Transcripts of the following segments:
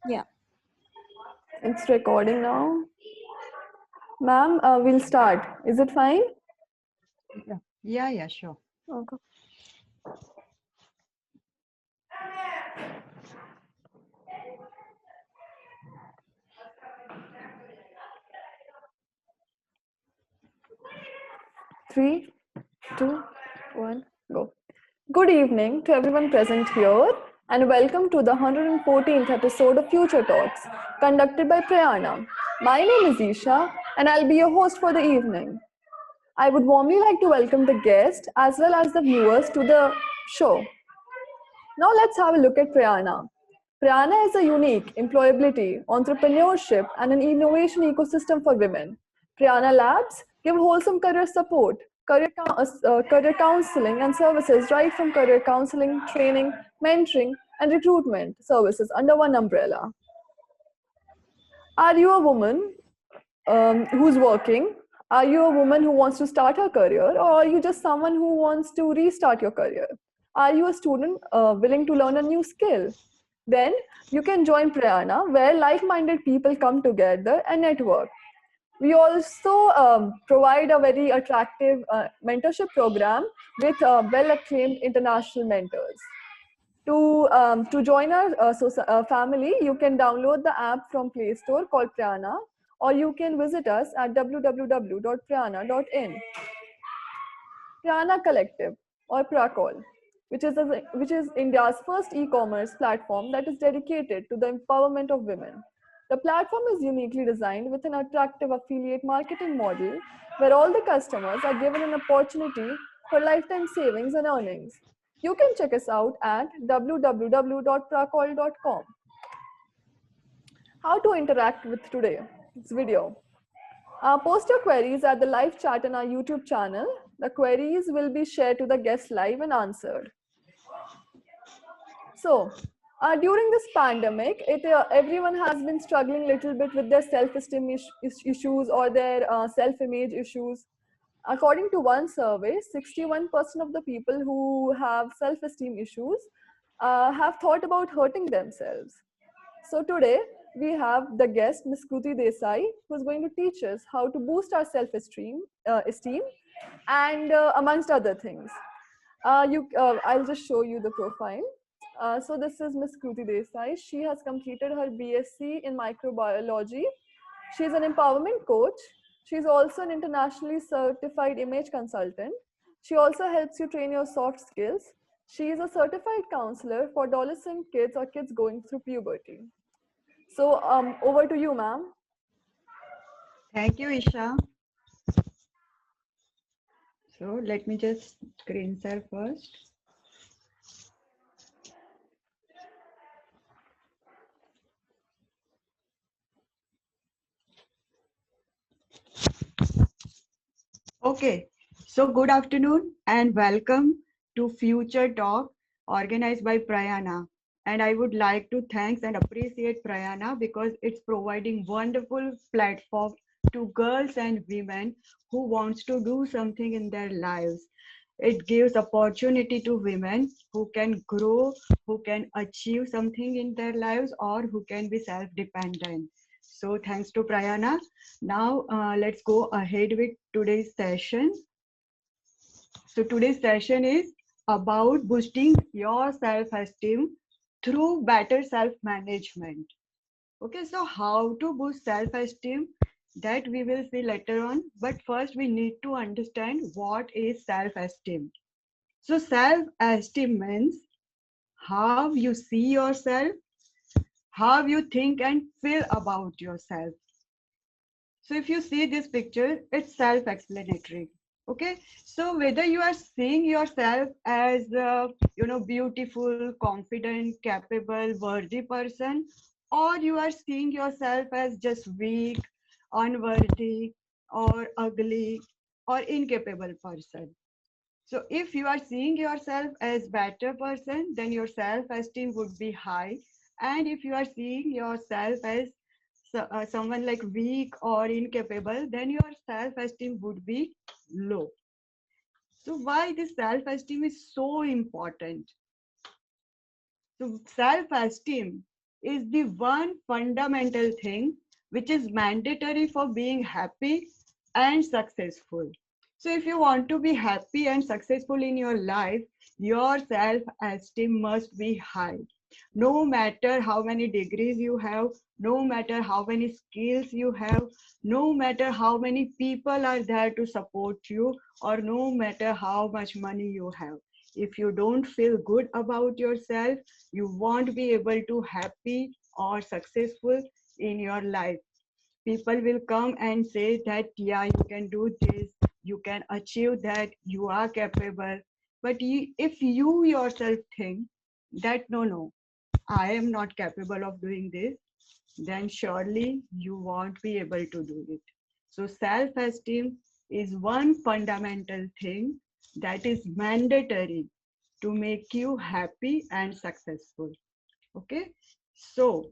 Yeah. It's recording now. Ma'am, we'll start. Is it fine? Yeah, sure. Okay. Three, two, one, go. Good evening to everyone present here, and welcome to the 114th episode of Future Talks, conducted by Prayaana. My name is Isha, and I'll be your host for the evening. I would warmly like to welcome the guest as well as the viewers to the show. Now let's have a look at Prayaana. Prayaana is a unique employability, entrepreneurship, and an innovation ecosystem for women. Prayaana Labs give wholesome career support, career counseling, and services right from career counseling, training, mentoring, and recruitment services under one umbrella. Are you a woman who's working? Are you a woman who wants to start her career, or are you just someone who wants to restart your career? Are you a student willing to learn a new skill? Then you can join Prayaana, where like minded people come together and network. We also provide a very attractive mentorship program with well acclaimed international mentors. To join our family, you can download the app from Play Store called Prayaana, or you can visit us at www.prayaana.in. Prayaana Collective, or Prakol, which is India's first e-commerce platform that is dedicated to the empowerment of women. The platform is uniquely designed with an attractive affiliate marketing model where all the customers are given an opportunity for lifetime savings and earnings. You can check us out at www.prakol.com. How to interact with today's video. Post your queries at the live chat on our YouTube channel. The queries will be shared to the guests live and answered. So, during this pandemic, everyone has been struggling a little bit with their self-esteem issues or their self-image issues. According to one survey, 61% of the people who have self-esteem issues have thought about hurting themselves. So today we have the guest, Ms. Kruti Desai, who is going to teach us how to boost our self-esteem, and amongst other things. I'll just show you the profile. So this is Ms. Kruti Desai. She has completed her BSc in microbiology. She is an empowerment coach. She is also an internationally certified image consultant. She also helps you train your soft skills. She is a certified counselor for adolescent kids or kids going through puberty. So over to you, ma'am. Thank you, Isha. So let me just screen share first. Okay, so good afternoon and welcome to Future Talk organized by Prayaana. And I would like to thank and appreciate Prayaana because it's providing wonderful platform to girls and women who wants to do something in their lives. It gives opportunity to women who can grow, who can achieve something in their lives, or who can be self-dependent. So thanks to Prayaana. Now let's go ahead with today's session. So today's session is about boosting your self-esteem through better self-management. Okay, so how to boost self-esteem, that we will see later on. But first we need to understand what is self-esteem. So self-esteem means how you see yourself, how you think and feel about yourself. So if you see this picture, it's self-explanatory. Okay, so whether you are seeing yourself as a beautiful, confident, capable, worthy person, or you are seeing yourself as just weak, unworthy, or ugly, or incapable person. So if you are seeing yourself as better person, then your self-esteem would be high. And if you are seeing yourself as someone like weak or incapable, then your self-esteem would be low. So why this self-esteem is so important? So self-esteem is the one fundamental thing which is mandatory for being happy and successful. So if you want to be happy and successful in your life, your self-esteem must be high. No matter how many degrees you have, no matter how many skills you have, no matter how many people are there to support you, or no matter how much money you have. If you don't feel good about yourself, you won't be able to happy or successful in your life. People will come and say that, yeah, you can do this, you can achieve that, you are capable. But if you yourself think that, no, no, I am not capable of doing this, then surely you won't be able to do it. So self-esteem is one fundamental thing that is mandatory to make you happy and successful. Okay. So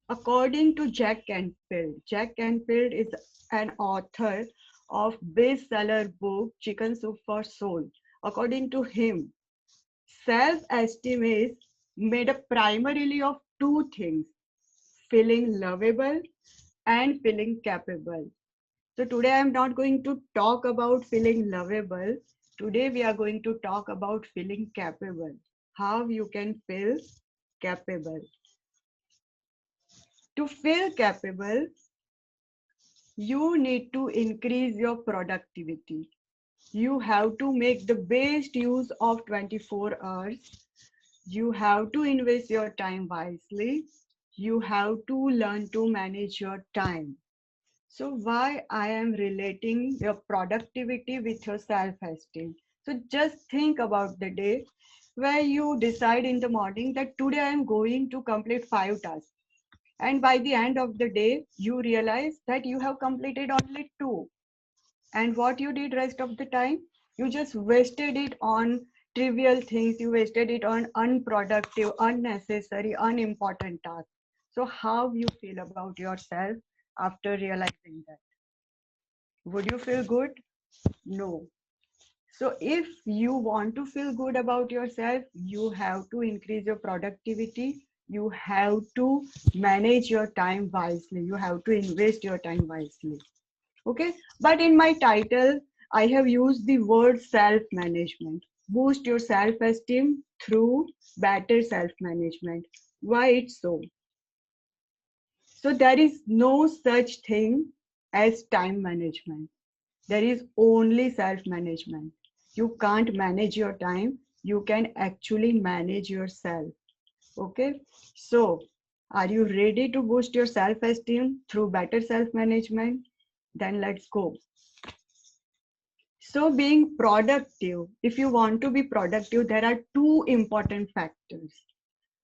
according to Jack Canfield is an author of bestseller book Chicken Soup for Soul. According to him, self-esteem is made up primarily of two things: feeling lovable and feeling capable. So today I'm not going to talk about feeling lovable. Today we are going to talk about feeling capable. How you can feel capable. To feel capable, you need to increase your productivity. You have to make the best use of 24 hours. You have to invest your time wisely. You have to learn to manage your time. So why I am relating your productivity with your self-esteem? So just think about the day where you decide in the morning that today I am going to complete 5 tasks. And by the end of the day, you realize that you have completed only 2. And what you did rest of the time, you just wasted it on trivial things. You wasted it on unproductive, unnecessary, unimportant tasks. So how you feel about yourself after realizing that? Would you feel good? No. So if you want to feel good about yourself, you have to increase your productivity. You have to manage your time wisely. You have to invest your time wisely. Okay. But in my title, I have used the word self-management. Boost your self-esteem through better self-management. Why it's so? So there is no such thing as time management. There is only self-management. You can't manage your time. You can actually manage yourself. Okay. So are you ready to boost your self-esteem through better self-management? Then let's go. So being productive, if you want to be productive, there are two important factors.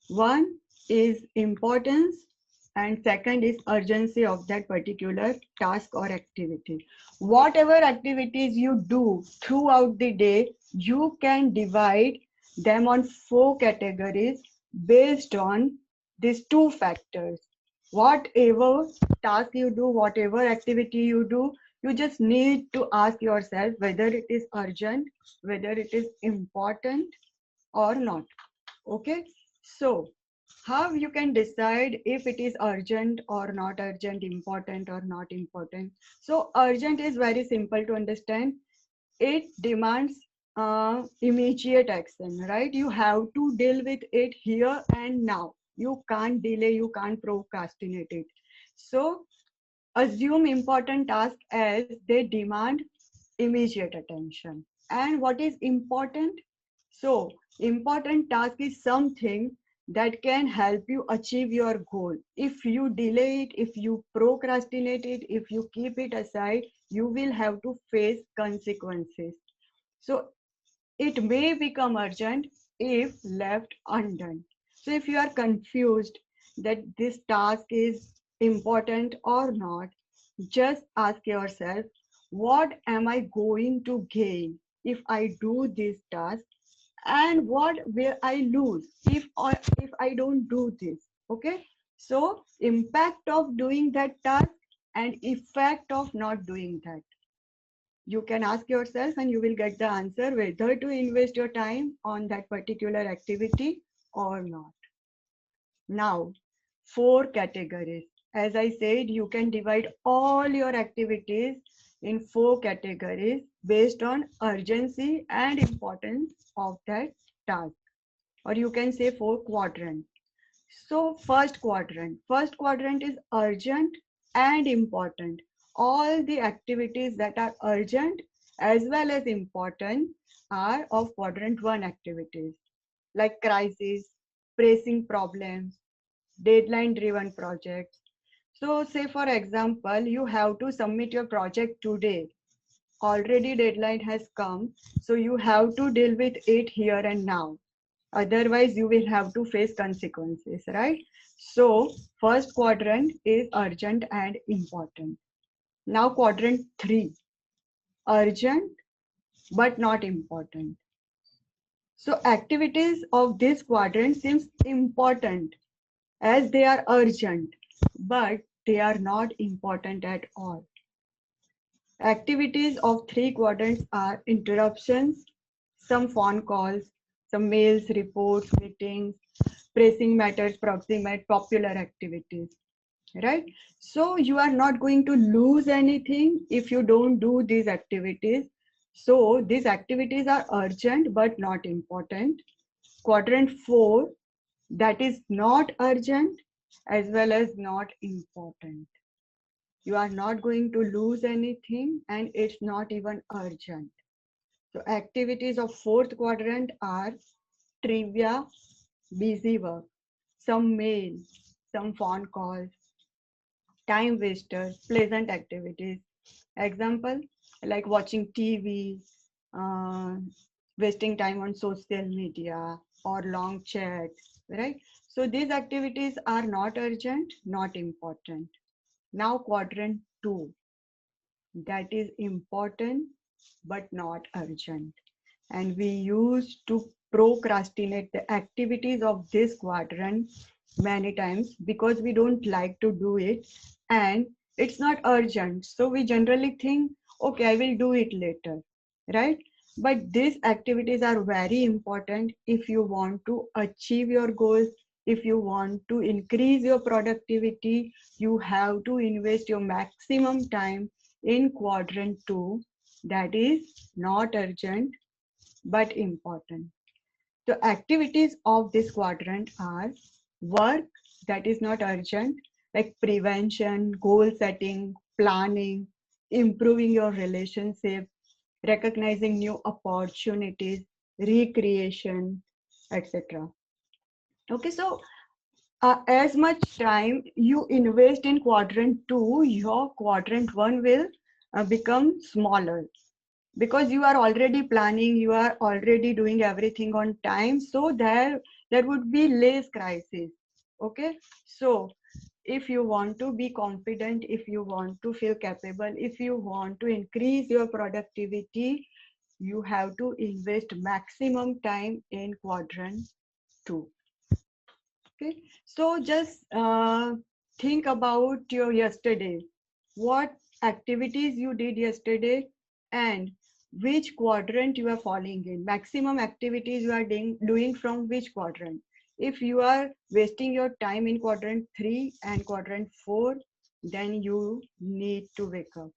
One is importance and second is urgency of that particular task or activity. Whatever activities you do throughout the day, you can divide them on 4 categories based on these two factors. Whatever task you do, whatever activity you do, you just need to ask yourself whether it is urgent, whether it is important or not. Okay. So how you can decide if it is urgent or not urgent, important or not important? So urgent is very simple to understand. It demands immediate action, right? You have to deal with it here and now. You can't delay, you can't procrastinate it. So assume important tasks as they demand immediate attention. And what is important? So important task is something that can help you achieve your goal. If you delay it, if you procrastinate it, if you keep it aside, you will have to face consequences. So it may become urgent if left undone. So if you are confused that this task is important or not, just ask yourself, what am I going to gain if I do this task? And what will I lose if I don't do this? Okay. So impact of doing that task and effect of not doing that. You can ask yourself and you will get the answer whether to invest your time on that particular activity or not. Now, four categories. As I said, you can divide all your activities in four categories based on urgency and importance of that task. Or you can say four quadrants. So first quadrant is urgent and important. All the activities that are urgent as well as important are of quadrant one activities, like crisis, pressing problems, deadline driven projects. So say for example, you have to submit your project today. Already deadline has come, so you have to deal with it here and now. Otherwise, you will have to face consequences, right? So first quadrant is urgent and important. Now quadrant three, urgent but not important. So activities of this quadrant seems important as they are urgent, but they are not important at all. Activities of three quadrants are interruptions, some phone calls, some mails, reports, meetings, pressing matters, proximate, popular activities, right? So you are not going to lose anything if you don't do these activities. So these activities are urgent but not important. Quadrant 4, that is not urgent as well as not important. You are not going to lose anything and it's not even urgent. So activities of fourth quadrant are trivia, busy work, some mail, some phone calls, time wasters, pleasant activities. Example, like watching TV, uh, wasting time on social media or long chats, right? So these activities are not urgent, not important. Now quadrant 2, that is important but not urgent. And we used to procrastinate the activities of this quadrant many times because we don't like to do it and it's not urgent. So we generally think, okay, I will do it later, right? But these activities are very important if you want to achieve your goals. If you want to increase your productivity, you have to invest your maximum time in quadrant 2, that is not urgent but important. The activities of this quadrant are work that is not urgent, like prevention, goal setting, planning, improving your relationship, recognizing new opportunities, recreation, etc. Okay, so as much time you invest in quadrant 2, your quadrant 1 will become smaller because you are already planning, you are already doing everything on time, so there would be less crisis. Okay, so if you want to be confident, if you want to feel capable, if you want to increase your productivity, you have to invest maximum time in quadrant 2. Okay, so just think about your yesterday. What activities you did yesterday and which quadrant you are falling in. Maximum activities you are doing from which quadrant. If you are wasting your time in quadrant 3 and quadrant 4, then you need to wake up.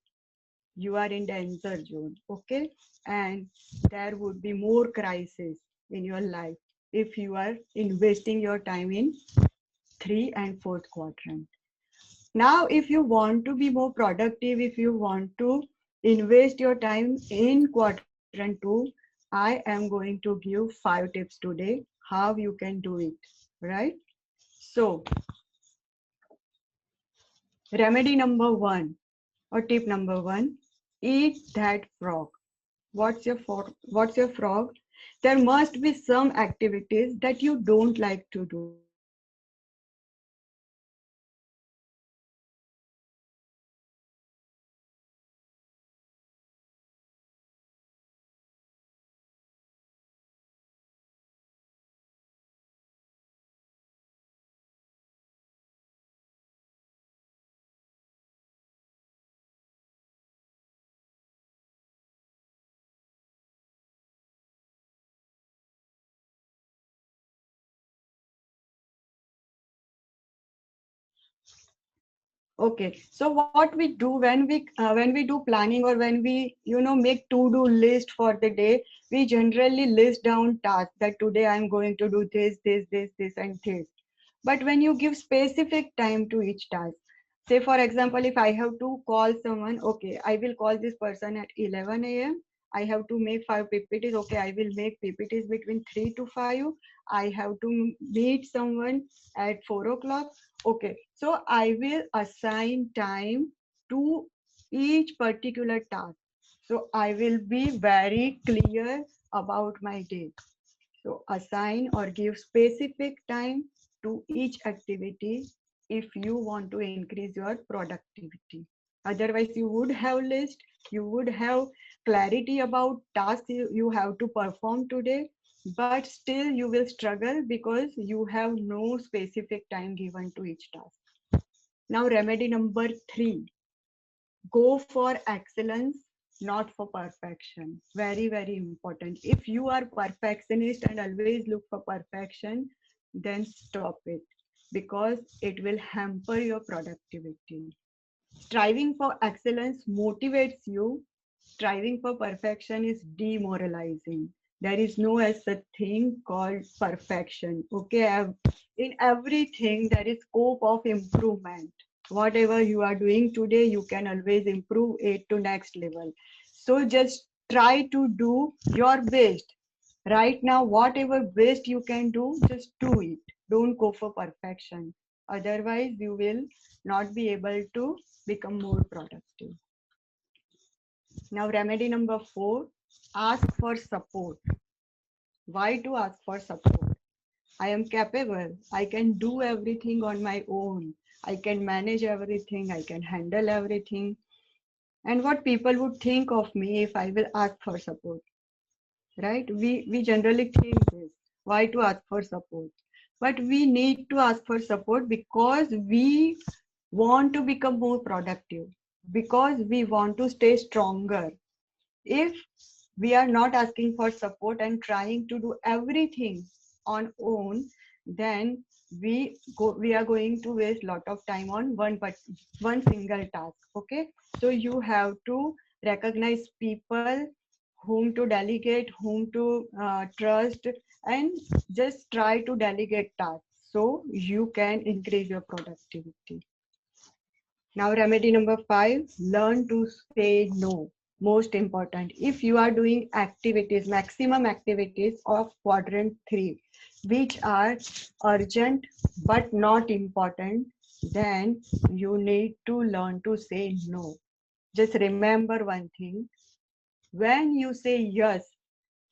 You are in danger zone, okay? And there would be more crisis in your life if you are investing your time in 3 and 4th quadrant. Now, if you want to be more productive, if you want to invest your time in quadrant 2, I am going to give 5 tips today how you can do it, right? So, remedy number 1 or tip number 1, eat that frog. What's your frog? There must be some activities that you don't like to do. Like for example, you don't like to do Okay, so what we do when we do planning, or when we make to-do list for the day, we generally list down tasks that today I'm going to do this, and this. But when you give specific time to each task, say for example, if I have to call someone, okay, I will call this person at 11 a.m. I have to make 5 PPTs. Okay, I will make PPTs between 3 to 5. I have to meet someone at 4 o'clock. Okay, so I will assign time to each particular task. So I will be very clear about my day. So assign or give specific time to each activity if you want to increase your productivity. Otherwise, you would have list, you would have clarity about tasks you have to perform today, but still you will struggle because you have no specific time given to each task. Now, remedy number 3, go for excellence, not for perfection. Very, very important. If you are perfectionist and always look for perfection, then stop it, because it will hamper your productivity. Striving for excellence motivates you. Striving for perfection is demoralizing. There is no as a thing called perfection. Okay, in everything there is scope of improvement. Whatever you are doing today, you can always improve it to next level. So just try to do your best. Right now, whatever best you can do, just do it. Don't go for perfection. Otherwise, you will not be able to become more productive. Now, remedy number 4, ask for support. Why to ask for support? I am capable. I can do everything on my own. I can manage everything. I can handle everything. And what people would think of me if I will ask for support, right? We generally think this. Why to ask for support? But we need to ask for support because we want to become more productive, because we want to stay stronger. If we are not asking for support and trying to do everything on own, then we are going to waste lot of time on one single task. Okay, so you have to recognize people whom to delegate, whom to trust, and just try to delegate tasks so you can increase your productivity. Now, remedy number 5, learn to say no. Most important, if you are doing activities, maximum activities of quadrant 3, which are urgent but not important, then you need to learn to say no. Just remember one thing, when you say yes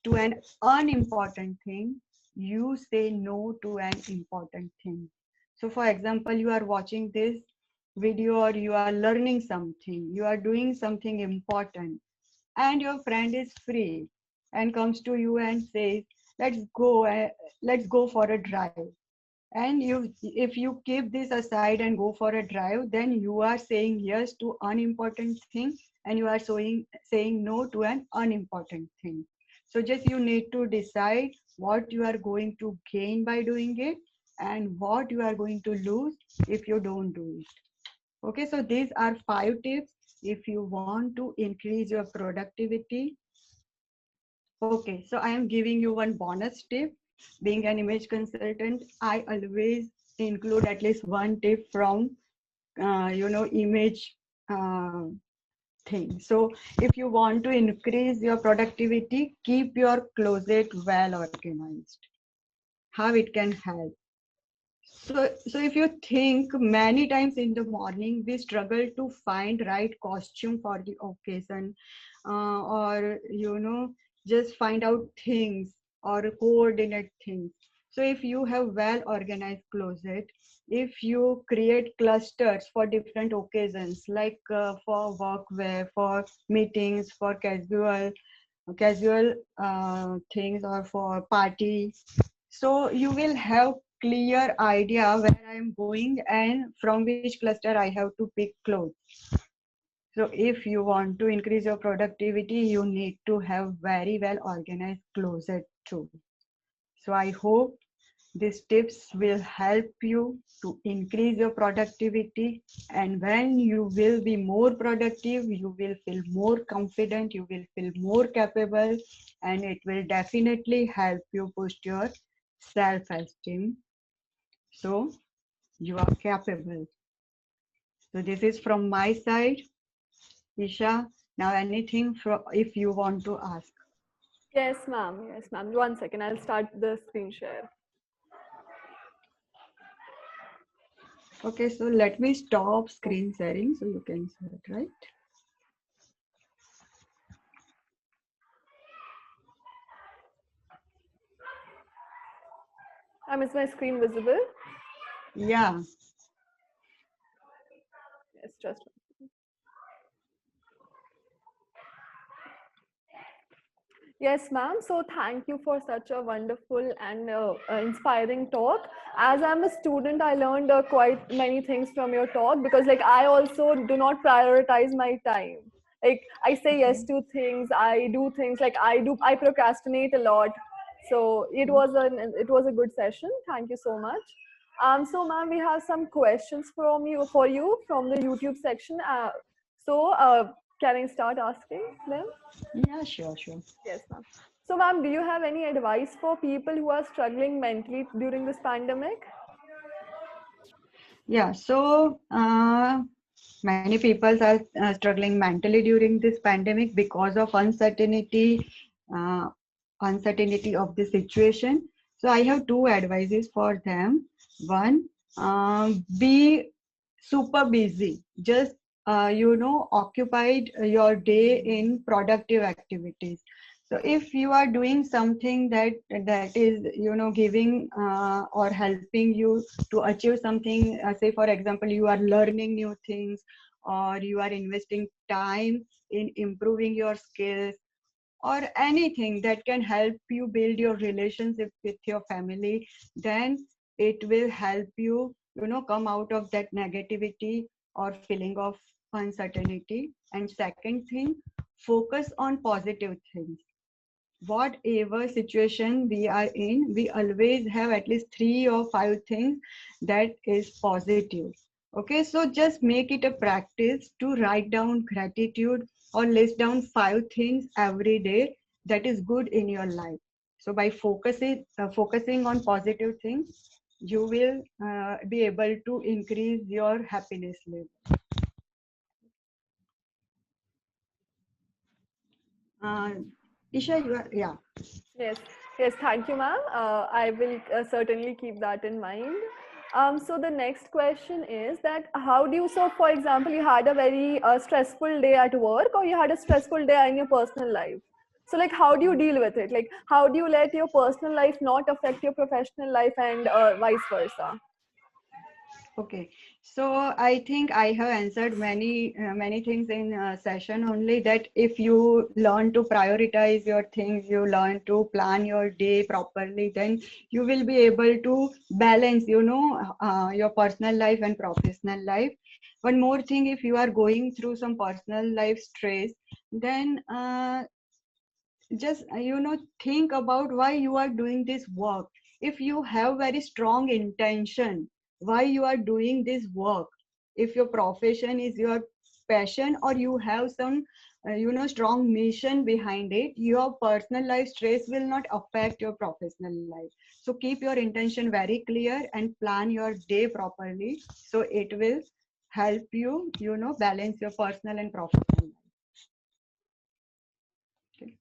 to an unimportant thing, you say no to an important thing. So, for example, you are watching this video or you are learning something, you are doing something important, and your friend is free and comes to you and says, let's go for a drive. And if you keep this aside and go for a drive, then you are saying yes to unimportant thing, and you are saying no to an unimportant thing. So just you need to decide what you are going to gain by doing it and what you are going to lose if you don't do it. Okay, so these are 5 tips if you want to increase your productivity. Okay, so I am giving you one bonus tip. Being an image consultant, I always include at least one tip from image uh, thing. So if you want to increase your productivity, keep your closet well organized. How it can help? So if you think, many times in the morning we struggle to find right costume for the occasion, or just find out things or coordinate things. So if you have well organized closet, if you create clusters for different occasions, like for workwear, for meetings, for casual things, or for party, so you will have clear idea where I am going and from which cluster I have to pick clothes. So if you want to increase your productivity, you need to have very well organized closet too. So I hope These tips will help you to increase your productivity, and when you will be more productive, you will feel more confident, you will feel more capable, and it will definitely help you boost your self-esteem. So you are capable. So this is from my side, Isha. Now anything if you want to ask. Yes, ma'am. Yes, ma'am. One second. I'll start the screen share. Okay, so let me stop screen sharing so you can see it, right? Is my screen visible? Yeah. Yes, just. Yes, ma'am. So thank you for such a wonderful and inspiring talk. As I'm a student, I learned quite many things from your talk, because like I also do not prioritize my time. Like I say Okay. yes to things, I do things like I procrastinate a lot. So it was a good session. Thank you so much. So ma'am, we have some questions for you from the YouTube section. Can I start asking them? Yeah, sure, sure. Yes, ma'am. So, ma'am, do you have any advice for people who are struggling mentally during this pandemic? Yeah, so many people are struggling mentally during this pandemic because of uh, uncertainty of the situation. So I have two advices for them. One, be super busy. Just occupied your day in productive activities. So if you are doing something that is giving or helping you to achieve something, say for example you are learning new things, or you are investing time in improving your skills, or anything that can help you build your relationship with your family, then it will help you come out of that negativity or feeling of uncertainty. And second thing, focus on positive things. Whatever situation we are in, we always have at least 3 or 5 things that is positive. Okay, so just make it a practice to write down gratitude or list down 5 things every day that is good in your life. So by focusing on positive things, you will be able to increase your happiness level. uh, Isha, you are, yeah. Yes, yes, thank you, ma'am. I will certainly keep that in mind. So the next question is that how do you, so for example, you had a very stressful day at work, or you had a stressful day in your personal life. So like, how do you deal with it? Like, how do you let your personal life not affect your professional life, and vice versa? Okay, so I think I have answered many things in session only, that if you learn to prioritize your things, you learn to plan your day properly, then you will be able to balance, your personal life and professional life. One more thing, if you are going through some personal life stress, then just think about why you are doing this work. If you have very strong intention why you are doing this work, if your profession is your passion, or you have some strong mission behind it, your personal life stress will not affect your professional life. So keep your intention very clear and plan your day properly, so it will help you balance your personal and professional life. Okay.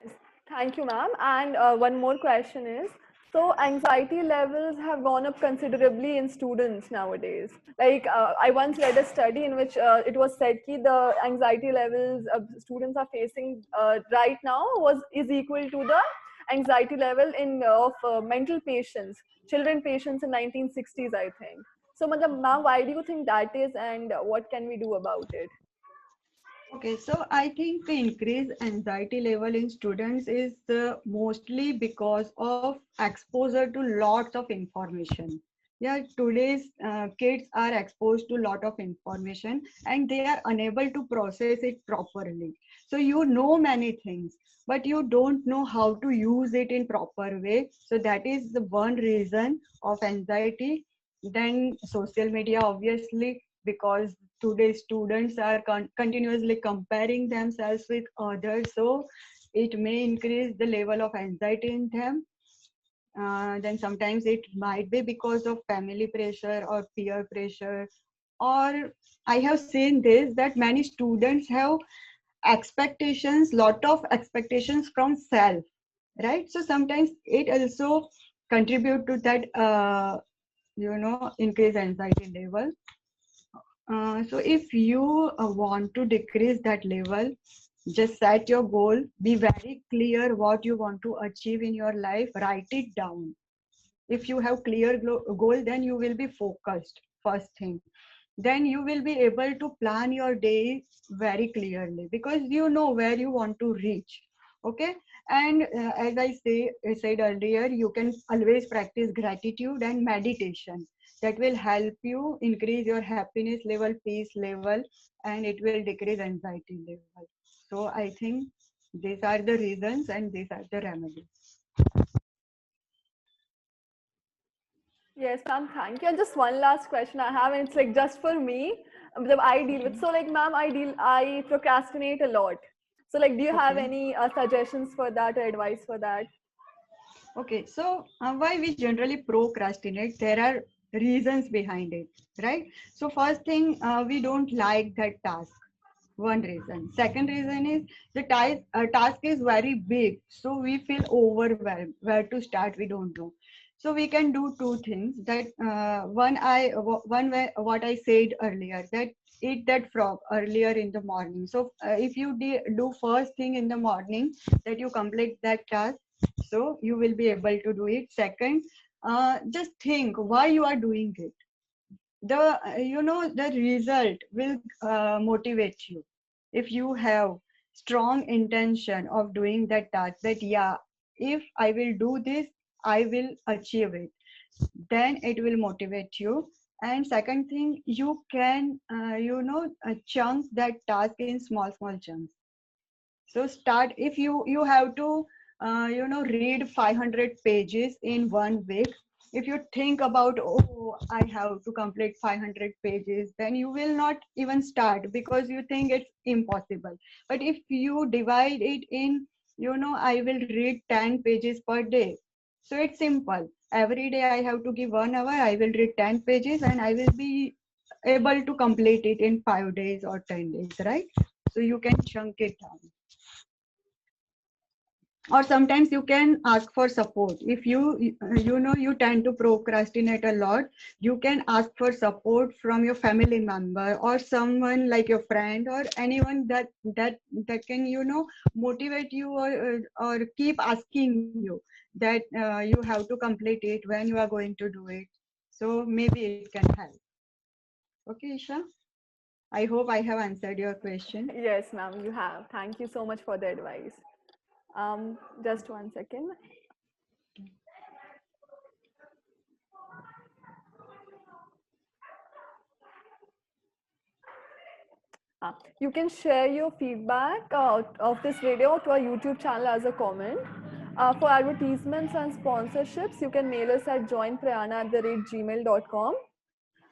Yes, thank you, ma'am. And one more question is, so anxiety levels have gone up considerably in students nowadays. Like I once read a study in which it was said that the anxiety levels students are facing right now is equal to the anxiety level in of mental patients, children patients in 1960s, I think. So, madam, ma'am, why do you think that is, and what can we do about it? Okay, so I think the increased anxiety level in students is mostly because of exposure to lots of information. Yeah, today's kids are exposed to a lot of information and they are unable to process it properly. So you know many things, but you don't know how to use it in proper way. So that is the one reason of anxiety. Then social media, obviously, because today's students are continuously comparing themselves with others. So it may increase the level of anxiety in them. Then sometimes it might be because of family pressure or peer pressure. Or I have seen this that many students have expectations, lot of expectations from self, right? So sometimes it also contribute to that, increase anxiety level. So if you want to decrease that level, just set your goal, be very clear what you want to achieve in your life, write it down. If you have clear goal, then you will be focused, first thing. Then you will be able to plan your day very clearly because you know where you want to reach. Okay. And as I said earlier, you can always practice gratitude and meditation. That will help you increase your happiness level, peace level, and it will decrease anxiety level. So I think these are the reasons and these are the remedies. Yes, ma'am, thank you. And just one last question I have, and it's like just for me, that I deal with. Okay. So, like, ma'am, I procrastinate a lot. So, like, do you have Okay. any suggestions for that or advice for that? Okay, so why we generally procrastinate? There are reasons behind it, right? So first thing, we don't like that task. One reason. Second reason is the task is very big, so we feel overwhelmed. Where to start, we don't know. So we can do two things. That what I said earlier, that eat that frog earlier in the morning. So if you do first thing in the morning, that you complete that task, so you will be able to do it. Second, just think why you are doing it. The result will motivate you. If you have strong intention of doing that task, that yeah, if I will do this, I will achieve it, then it will motivate you. And second thing, you can chunk that task in small small chunks. So start, if you have to read 500 pages in 1 week. If you think about, oh, I have to complete 500 pages, then you will not even start because you think it's impossible. But if you divide it in, I will read 10 pages per day. So it's simple. Every day I have to give 1 hour, I will read 10 pages and I will be able to complete it in 5 days or 10 days, right? So you can chunk it down. Or sometimes you can ask for support. If you tend to procrastinate a lot, you can ask for support from your family member or someone like your friend or anyone that can motivate you, or keep asking you that you have to complete it, when you are going to do it. So maybe it can help. Okay, Isha, I hope I have answered your question. Yes, ma'am, you have. Thank you so much for the advice. Just 1 second. You can share your feedback of this video to our YouTube channel as a comment. For advertisements and sponsorships, you can mail us at joinprayana@gmail.com.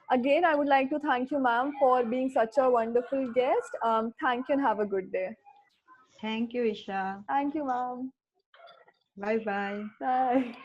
Again, I would like to thank you, ma'am, for being such a wonderful guest. Thank you and have a good day. Thank you, Isha. Thank you, ma'am. Bye bye. Bye.